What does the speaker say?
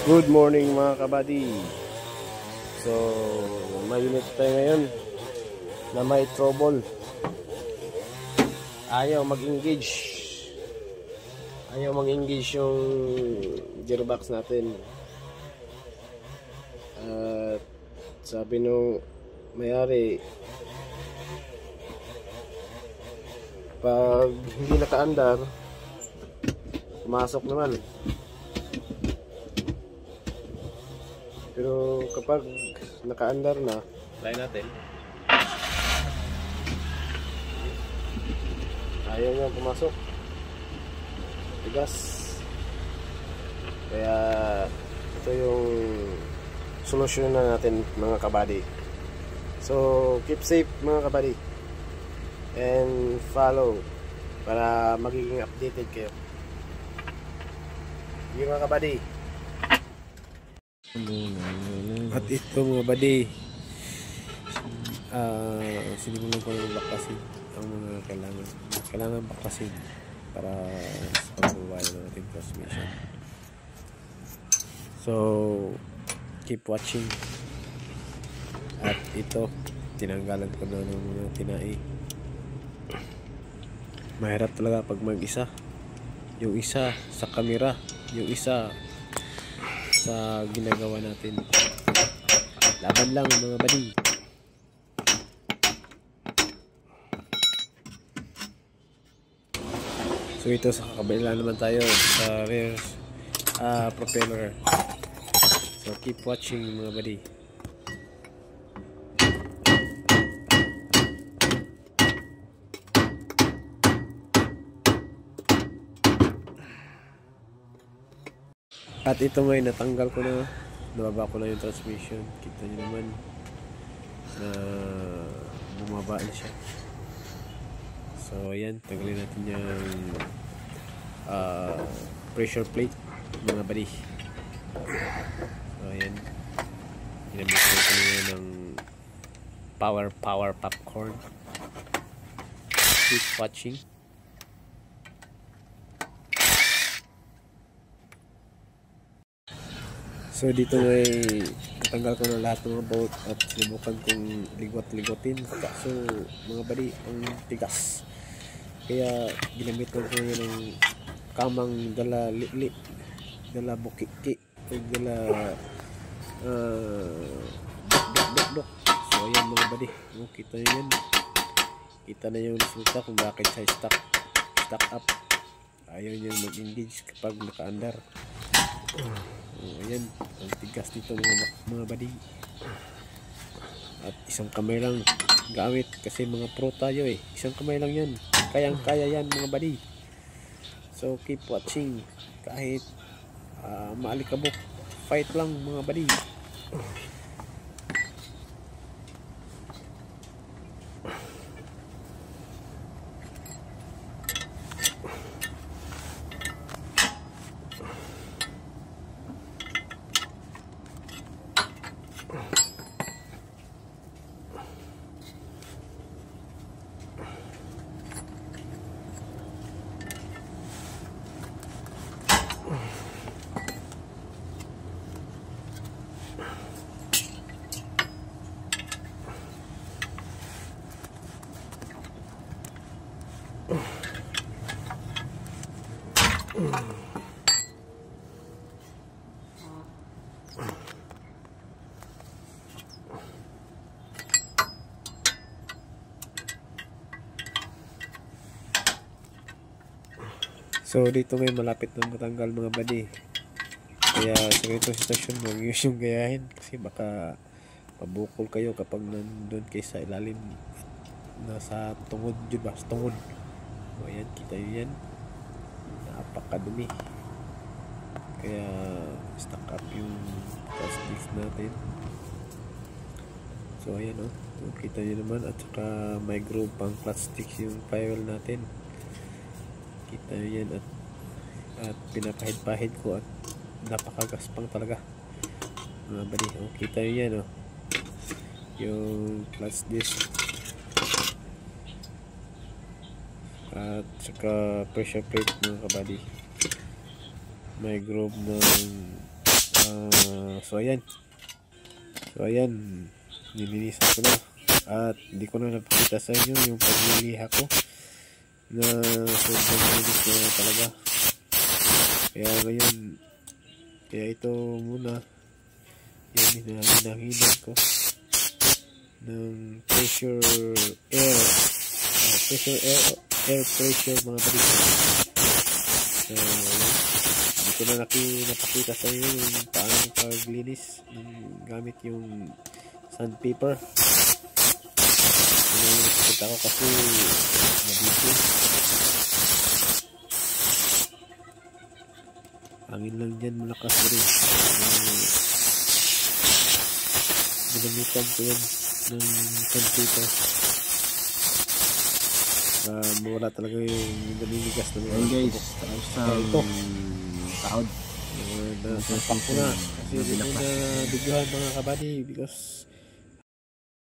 Good morning mga kabady. So, may unit tayo ngayon na may trouble. Ayaw mag-engage yung gearbox natin. At sabi nung may-ari, pag hindi nakaandar, pumasok naman. Pero kapag nakaandar na, try natin. Ayaw niya pumasok. Tigas. Kaya ito yung solusyon na natin mga kabady. So keep safe mga kabady. And follow para magiging updated kayo. Yung mga kabady. At ito mga buddy, sinimulan ko ng bakasin ang mga kailangan bakasin para sa pagbubuhay ng ating transmission. So keep watching. At ito, tinanggalan ko na ng mga tinai. Mahirap talaga pag mag-isa. Yung isa sa camera, yung isa sa ginagawa natin. Laban lang mga buddy. So ito sa kabila naman tayo sa rear propeller. So keep watching mga buddy. At ito ngayon, natanggal ko na, nababa ko na yung transmission. Kita nyo naman na bumaba na siya. So ayan, tanggalin natin yung pressure plate mga buddy. So ayan, ginamit ko na ng power popcorn. Keep watching. So dito ay natanggal ko na lahat ng mga bolt at sinubukan kong ligwat-ligwatin. So mga buddy, ang tigas. Kaya ginamit ko ngayon ng kamang dala li, dala bukiki, dala dok. So ayan mga buddy, kita nyo yan. Kita na yung resulta kung bakit siya stuck up. Ayaw nyo mag-engage kapag naka-andar. Ayan, ang tigas dito mga buddy. At isang kamay lang gamit kasi mga pro tayo eh. Isang kamay lang yan. Kayang-kaya yan mga buddy. So keep watching. Kahit maalikabok, fight lang mga buddy. So dito may malapit na matanggal mga buddy. Kaya sa ganitong sitwasyon, huwag nyo yung gayahin kasi baka pabukol kayo kapag nandun kayo sa ilalim at nasa tungod yun ba? Sa tungod. O ayan, kita yun yan. Napakadumi. Kaya stuck up yung plastics natin. So ayan o. Kita nyo naman at saka may groove pang plastics yung firewall natin. Kita nyo yan at pinapahid-pahid ko at napakagaspang talaga mga buddy. Kita nyo yan yung plus disc at saka pressure plate mga kabady. May groove ng So ayan, nilinisan ko na at hindi ko na napakita sa inyo yung pagliliha ko na sobrang linis na talaga. Kaya ngayon, ito muna yan, hinahinan ko ng air pressure mga balikat. So hindi ko na napakita sa inyo yung paano paglinis gamit yung sandpaper. Yung nakikita ko kasi mabisi. Hangin lang dyan, malakas rin. Ginamitan ko yan ng sandpaper. Mawala talaga yung naninigas na mga guys, tapos ito tahod. nasapak ko na kasi hindi ko na bigyan mga kabady because